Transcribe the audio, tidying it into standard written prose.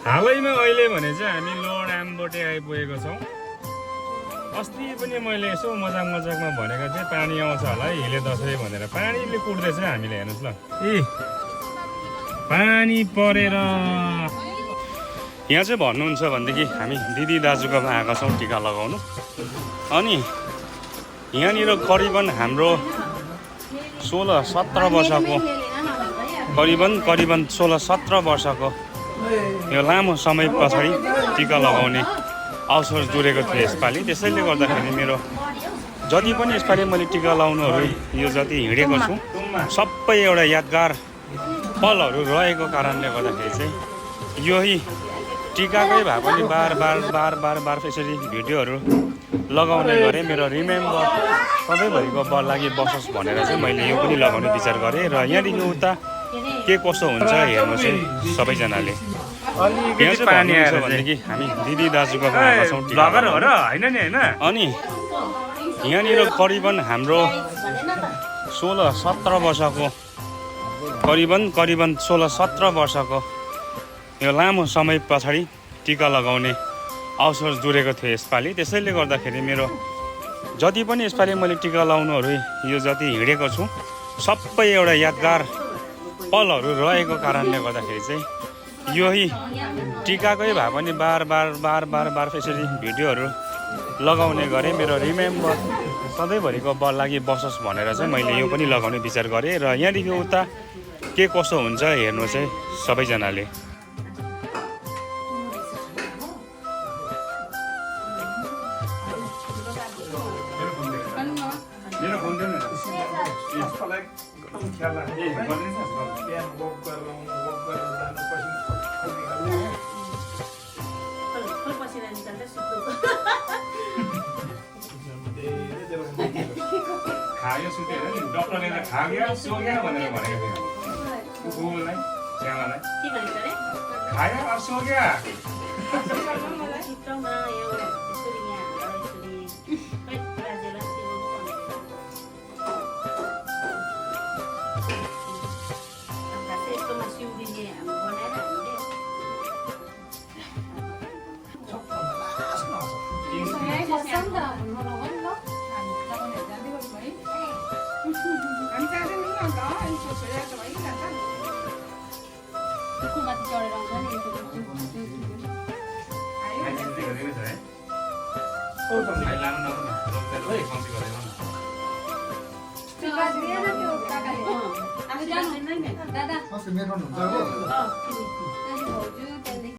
हालैमा अहिले भने चाहिँ हामी लोड आमबोटे आइपुगेको छौँ। अस्ति पनि मैले यसो मजाकमा भनेको थिएँ पानी आउँछ होला है हिले दसैँ भनेर। पानीले कुट्दैछ हामीले, हेर्नुहोस् ल। पानी परेर यहाँ चाहिँ भन्नुहुन्छ भनेदेखि हामी दिदी दाजुकोमा आएका छौँ टिका लगाउनु। अनि यहाँनिर करिबन हाम्रो 16-17 वर्षको करिबन 16-17 वर्षको यो लामो समय पछाडि टिका लगाउने अवसर जुरेको थियो यसपालि। त्यसैले गर्दाखेरि मेरो जति पनि यसपालि मैले टिका लगाउनुहरू यो जति हिँडेको छु सबै एउटा यादगार पलहरू रहेको कारणले गर्दाखेरि चाहिँ यही टिकाकै भए पनि बार यसरी भिडियोहरू लगाउने गरेँ। मेरो रिमेम्बर सधैँभरिको लागि बसोस् भनेर चाहिँ मैले यो पनि लगाउने विचार गरेँ। र यहाँदेखि उता के कसो हुन्छ हेर्नु चाहिँ सबैजनाले। यहाँ चाहिँ पानी आएर भनेदेखि हामी दिदी दाजुको आएका छौँ टिका लगाउन। अनि यहाँनिर करिबन हाम्रो 16-17 वर्षको करिबन 16-17 वर्षको यो लामो समय पछाडि टिका लगाउने अवसर जुरेको थियो यसपालि। त्यसैले गर्दाखेरि मेरो जति पनि यसपालि मैले टिका लगाउनुहरू यो जति हिँडेको छु सबै एउटा यादगार पलहरू रहेको कारणले गर्दाखेरि चाहिँ यही टिकाकै भए पनि बार यसरी भिडियोहरू लगाउने गरेँ। मेरो रिमेम्बर सधैँभरिको लागि बसोस् भनेर चाहिँ मैले यो पनि लगाउने विचार गरेँ। र यहाँदेखि उता के कसो हुन्छ हेर्नु चाहिँ सबैजनाले। खायो सुतेर नि डक्टरले त खाग्या सोग्या भनेर भनेको थियो बुबुलाई श्यामालाई के भन्छ रे खायो अब सोग्या मलाई चित्रमा यो यसरी यहाँ यसरी पेट राजेला सेवा अब त्यसको सिउरीले हामी बनाएर